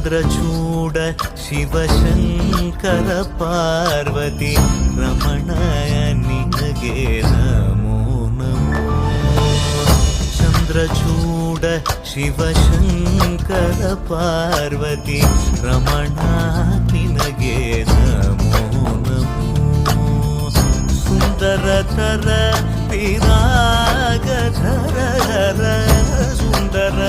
ಚಂದ್ರಚೂಡ ಶಿವಶಂಕರ ಪಾರ್ವತಿ ರಮಣ ನಿನಗೆ ನಮೋ ನಮೋ. ಚಂದ್ರಚೂಡ ಶಿವಶಂಕರ ಪಾರ್ವತಿ ರಮಣ ನಿನಗೆ ನಮೋ ನಮೋ. ಸುಂದರತರ ವಿರಾಗಧರ ಸುಂದರ